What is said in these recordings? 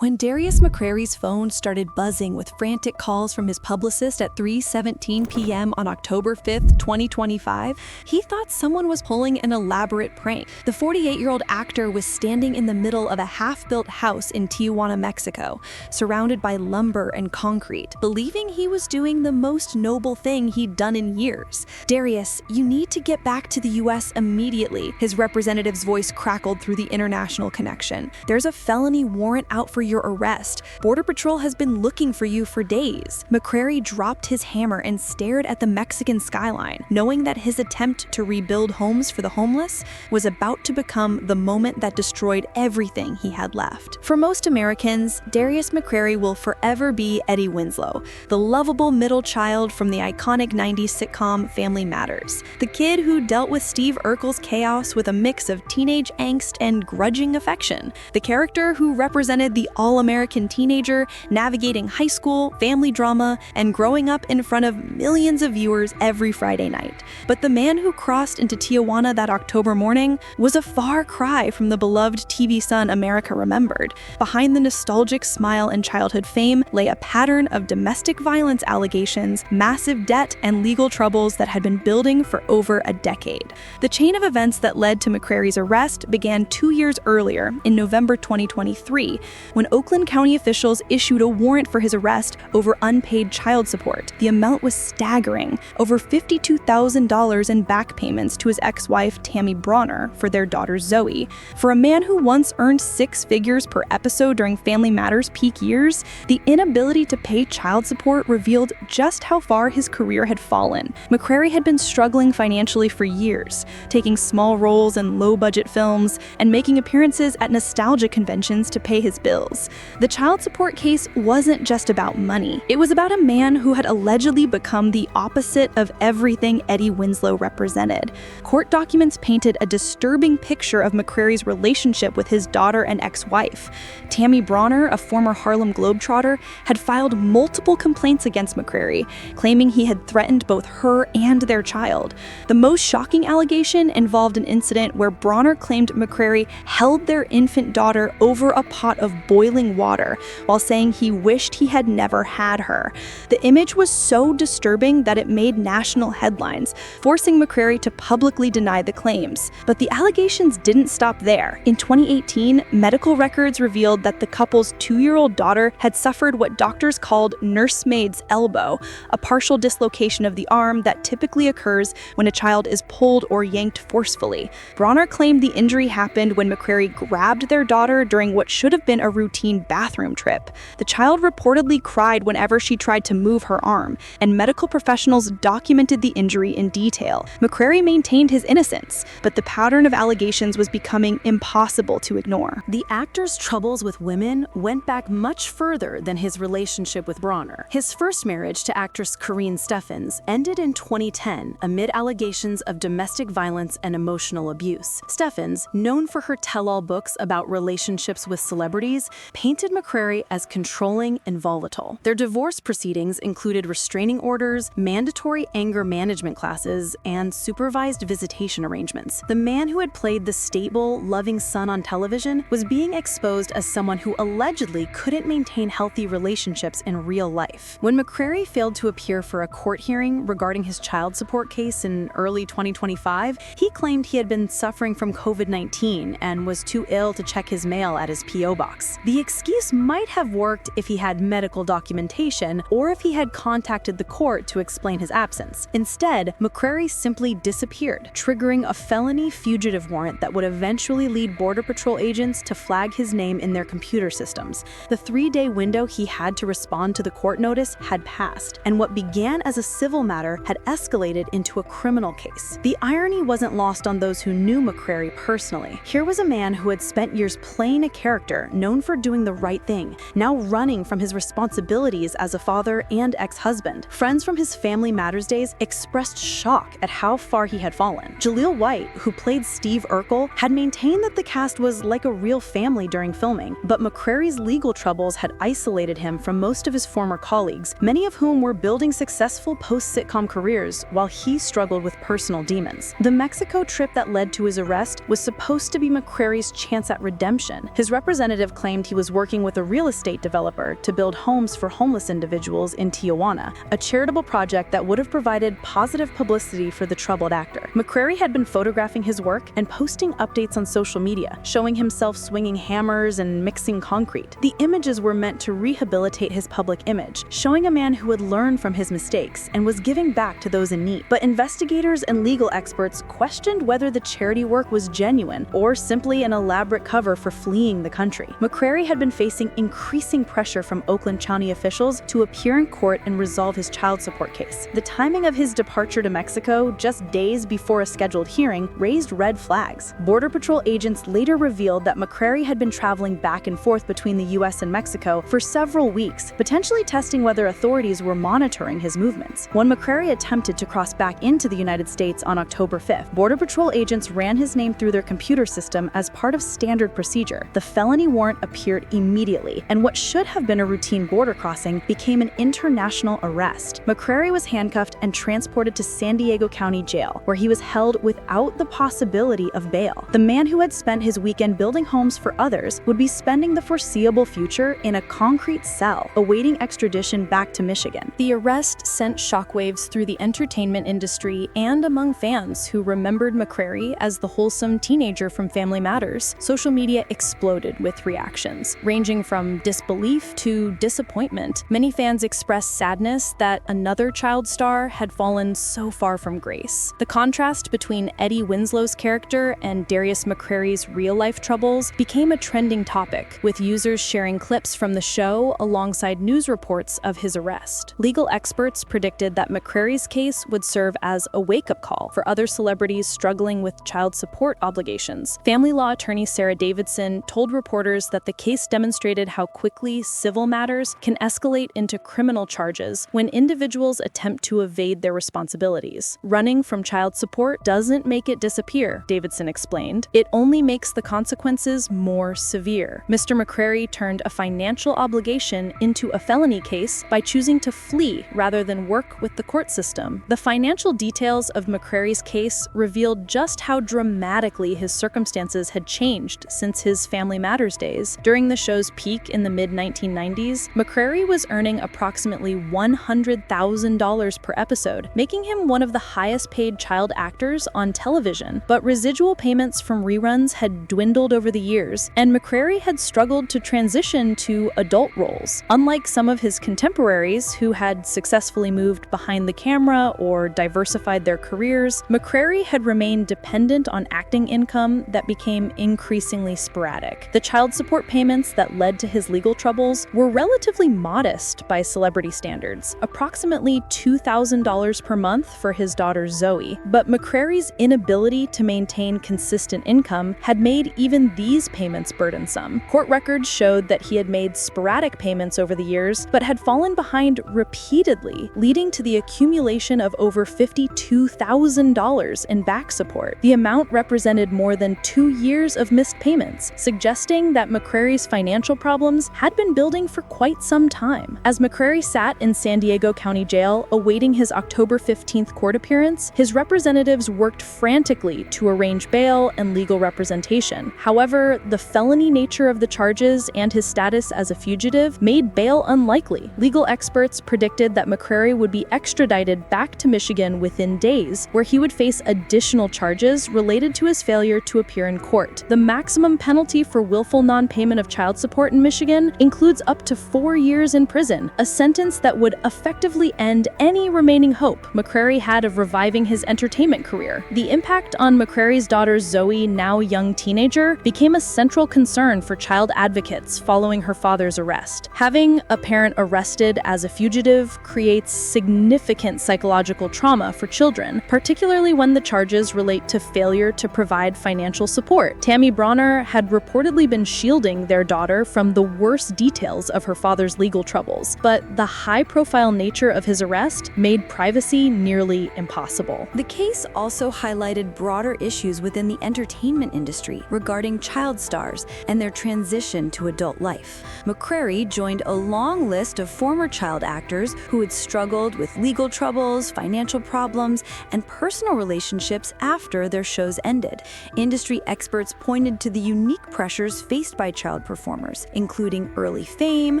When Darius McCrary's phone started buzzing with frantic calls from his publicist at 3:17 p.m. on October 5, 2025, he thought someone was pulling an elaborate prank. The 48-year-old actor was standing in the middle of a half-built house in Tijuana, Mexico, surrounded by lumber and concrete, believing he was doing the most noble thing he'd done in years. "Darius, you need to get back to the U.S. immediately," his representative's voice crackled through the international connection. "There's a felony warrant out for your arrest. Border Patrol has been looking for you for days." McCrary dropped his hammer and stared at the Mexican skyline, knowing that his attempt to rebuild homes for the homeless was about to become the moment that destroyed everything he had left. For most Americans, Darius McCrary will forever be Eddie Winslow, the lovable middle child from the iconic 90s sitcom Family Matters, the kid who dealt with Steve Urkel's chaos with a mix of teenage angst and grudging affection, the character who represented the all-American teenager navigating high school, family drama, and growing up in front of millions of viewers every Friday night. But the man who crossed into Tijuana that October morning was a far cry from the beloved TV son America remembered. Behind the nostalgic smile and childhood fame lay a pattern of domestic violence allegations, massive debt, and legal troubles that had been building for over a decade. The chain of events that led to McCrary's arrest began 2 years earlier, in November 2023, when Oakland County officials issued a warrant for his arrest over unpaid child support. The amount was staggering, over $52,000 in back payments to his ex-wife Tammy Bronner for their daughter Zoe. For a man who once earned 6 figures per episode during Family Matters' peak years, the inability to pay child support revealed just how far his career had fallen. McCrary had been struggling financially for years, taking small roles in low-budget films and making appearances at nostalgia conventions to pay his bills. The child support case wasn't just about money. It was about a man who had allegedly become the opposite of everything Eddie Winslow represented. Court documents painted a disturbing picture of McCrary's relationship with his daughter and ex-wife. Tammy Bronner, a former Harlem Globetrotter, had filed multiple complaints against McCrary, claiming he had threatened both her and their child. The most shocking allegation involved an incident where Bronner claimed McCrary held their infant daughter over a pot of boiling water while saying he wished he had never had her. The image was so disturbing that it made national headlines, forcing McCrary to publicly deny the claims. But the allegations didn't stop there. In 2018, medical records revealed that the couple's 2-year-old daughter had suffered what doctors called nursemaid's elbow, a partial dislocation of the arm that typically occurs when a child is pulled or yanked forcefully. Bronner claimed the injury happened when McCrary grabbed their daughter during what should have been a routine bathroom trip. The child reportedly cried whenever she tried to move her arm, and medical professionals documented the injury in detail. McCrary maintained his innocence, but the pattern of allegations was becoming impossible to ignore. The actor's troubles with women went back much further than his relationship with Bronner. His first marriage to actress Corinne Steffens ended in 2010 amid allegations of domestic violence and emotional abuse. Steffens, known for her tell-all books about relationships with celebrities, painted McCrary as controlling and volatile. Their divorce proceedings included restraining orders, mandatory anger management classes, and supervised visitation arrangements. The man who had played the stable, loving son on television was being exposed as someone who allegedly couldn't maintain healthy relationships in real life. When McCrary failed to appear for a court hearing regarding his child support case in early 2025, he claimed he had been suffering from COVID-19 and was too ill to check his mail at his P.O. box. The excuse might have worked if he had medical documentation or if he had contacted the court to explain his absence. Instead, McCrary simply disappeared, triggering a felony fugitive warrant that would eventually lead Border Patrol agents to flag his name in their computer systems. The 3-day window he had to respond to the court notice had passed, and what began as a civil matter had escalated into a criminal case. The irony wasn't lost on those who knew McCrary personally. Here was a man who had spent years playing a character known for doing the right thing, now running from his responsibilities as a father and ex-husband. Friends from his Family Matters days expressed shock at how far he had fallen. Jaleel White, who played Steve Urkel, had maintained that the cast was like a real family during filming, but McCrary's legal troubles had isolated him from most of his former colleagues, many of whom were building successful post-sitcom careers while he struggled with personal demons. The Mexico trip that led to his arrest was supposed to be McCrary's chance at redemption. His representative claimed he he was working with a real estate developer to build homes for homeless individuals in Tijuana, a charitable project that would have provided positive publicity for the troubled actor. McCrary had been photographing his work and posting updates on social media, showing himself swinging hammers and mixing concrete. The images were meant to rehabilitate his public image, showing a man who had learned from his mistakes and was giving back to those in need. But investigators and legal experts questioned whether the charity work was genuine or simply an elaborate cover for fleeing the country. McCrary had been facing increasing pressure from Oakland County officials to appear in court and resolve his child support case. The timing of his departure to Mexico, just days before a scheduled hearing, raised red flags. Border Patrol agents later revealed that McCrary had been traveling back and forth between the US and Mexico for several weeks, potentially testing whether authorities were monitoring his movements. When McCrary attempted to cross back into the United States on October 5th, Border Patrol agents ran his name through their computer system as part of standard procedure. The felony warrant appeared immediately, and what should have been a routine border crossing became an international arrest. McCrary was handcuffed and transported to San Diego County Jail, where he was held without the possibility of bail. The man who had spent his weekend building homes for others would be spending the foreseeable future in a concrete cell, awaiting extradition back to Michigan. The arrest sent shockwaves through the entertainment industry and among fans who remembered McCrary as the wholesome teenager from Family Matters. Social media exploded with reactions, ranging from disbelief to disappointment. Many fans expressed sadness that another child star had fallen so far from grace. The contrast between Eddie Winslow's character and Darius McCrary's real-life troubles became a trending topic, with users sharing clips from the show alongside news reports of his arrest. Legal experts predicted that McCrary's case would serve as a wake-up call for other celebrities struggling with child support obligations. Family law attorney Sarah Davidson told reporters that the case demonstrated how quickly civil matters can escalate into criminal charges when individuals attempt to evade their responsibilities. Running from child support doesn't make it disappear, Davidson explained. It only makes the consequences more severe. Mr. McCrary turned a financial obligation into a felony case by choosing to flee rather than work with the court system. The financial details of McCrary's case revealed just how dramatically his circumstances had changed since his Family Matters days. During the show's peak in the mid-1990s, McCrary was earning approximately $100,000 per episode, making him one of the highest-paid child actors on television. But residual payments from reruns had dwindled over the years, and McCrary had struggled to transition to adult roles. Unlike some of his contemporaries who had successfully moved behind the camera or diversified their careers, McCrary had remained dependent on acting income that became increasingly sporadic. The child support payments that led to his legal troubles were relatively modest by celebrity standards, approximately $2,000 per month for his daughter Zoe. But McCrary's inability to maintain consistent income had made even these payments burdensome. Court records showed that he had made sporadic payments over the years, but had fallen behind repeatedly, leading to the accumulation of over $52,000 in back support. The amount represented more than 2 years of missed payments, suggesting that McCrary's financial problems had been building for quite some time. As McCrary sat in San Diego County Jail awaiting his October 15th court appearance, his representatives worked frantically to arrange bail and legal representation. However, the felony nature of the charges and his status as a fugitive made bail unlikely. Legal experts predicted that McCrary would be extradited back to Michigan within days, where he would face additional charges related to his failure to appear in court. The maximum penalty for willful non-payment of child support in Michigan includes up to 4 years in prison, a sentence that would effectively end any remaining hope McCrary had of reviving his entertainment career. The impact on McCrary's daughter Zoe, now young teenager, became a central concern for child advocates following her father's arrest. Having a parent arrested as a fugitive creates significant psychological trauma for children, particularly when the charges relate to failure to provide financial support. Tammy Bronner had reportedly been shielding their daughter from the worst details of her father's legal troubles, but the high-profile nature of his arrest made privacy nearly impossible. The case also highlighted broader issues within the entertainment industry regarding child stars and their transition to adult life. McCrary joined a long list of former child actors who had struggled with legal troubles, financial problems, and personal relationships after their shows ended. Industry experts pointed to the unique pressures faced by child award performers, including early fame,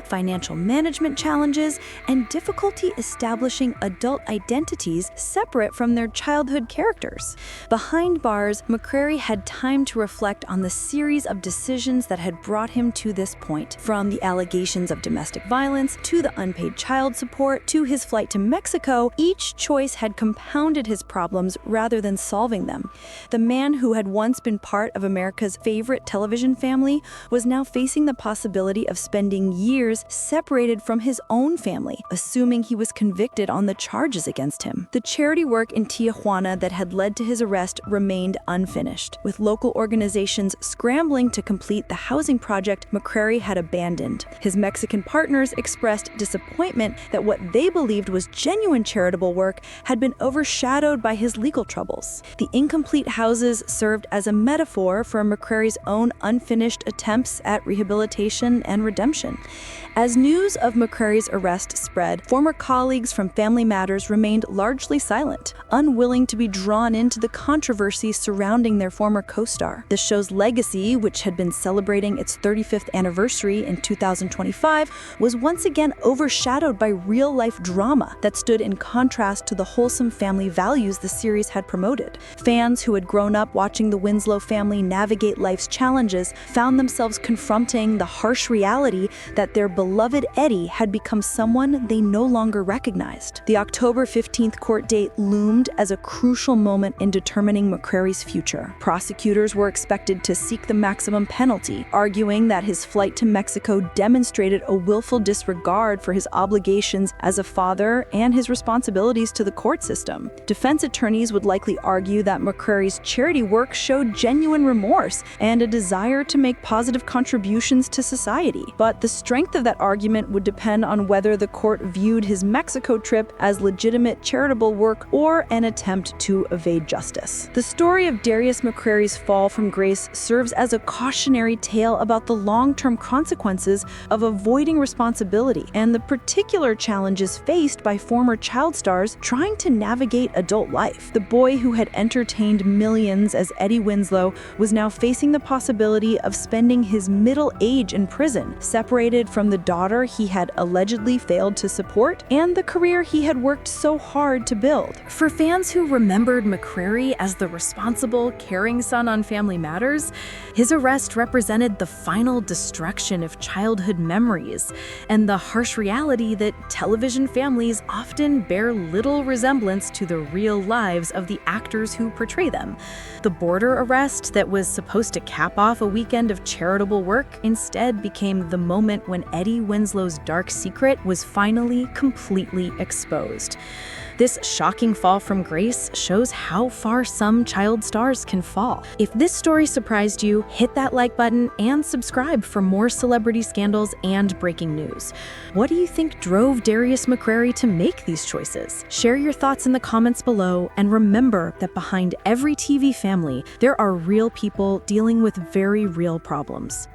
financial management challenges, and difficulty establishing adult identities separate from their childhood characters. Behind bars, McCrary had time to reflect on the series of decisions that had brought him to this point, from the allegations of domestic violence to the unpaid child support to his flight to Mexico. Each choice had compounded his problems rather than solving them. The man who had once been part of America's favorite television family was now facing the possibility of spending years separated from his own family, assuming he was convicted on the charges against him. The charity work in Tijuana that had led to his arrest remained unfinished, with local organizations scrambling to complete the housing project McCrary had abandoned. His Mexican partners expressed disappointment that what they believed was genuine charitable work had been overshadowed by his legal troubles. The incomplete houses served as a metaphor for McCrary's own unfinished attempts at rehabilitation and redemption. As news of McCrary's arrest spread, former colleagues from Family Matters remained largely silent, unwilling to be drawn into the controversy surrounding their former co-star. The show's legacy, which had been celebrating its 35th anniversary in 2025, was once again overshadowed by real-life drama that stood in contrast to the wholesome family values the series had promoted. Fans who had grown up watching the Winslow family navigate life's challenges found themselves confronting the harsh reality that their beloved Eddie had become someone they no longer recognized. The October 15th court date loomed as a crucial moment in determining McCrary's future. Prosecutors were expected to seek the maximum penalty, arguing that his flight to Mexico demonstrated a willful disregard for his obligations as a father and his responsibilities to the court system. Defense attorneys would likely argue that McCrary's charity work showed genuine remorse and a desire to make positive contributions to society. But the strength of that argument would depend on whether the court viewed his Mexico trip as legitimate charitable work or an attempt to evade justice. The story of Darius McCrary's fall from grace serves as a cautionary tale about the long-term consequences of avoiding responsibility and the particular challenges faced by former child stars trying to navigate adult life. The boy who had entertained millions as Eddie Winslow was now facing the possibility of spending his middle age in prison, separated from the daughter he had allegedly failed to support and the career he had worked so hard to build. For fans who remembered McCrary as the responsible, caring son on Family Matters, his arrest represented the final destruction of childhood memories and the harsh reality that television families often bear little resemblance to the real lives of the actors who portray them. The border arrest that was supposed to cap off a weekend of charitable work instead became the moment when Eddie Winslow's dark secret was finally completely exposed. This shocking fall from grace shows how far some child stars can fall. If this story surprised you, hit that like button and subscribe for more celebrity scandals and breaking news. What do you think drove Darius McCrary to make these choices? Share your thoughts in the comments below, and remember that behind every TV family, there are real people dealing with very real problems.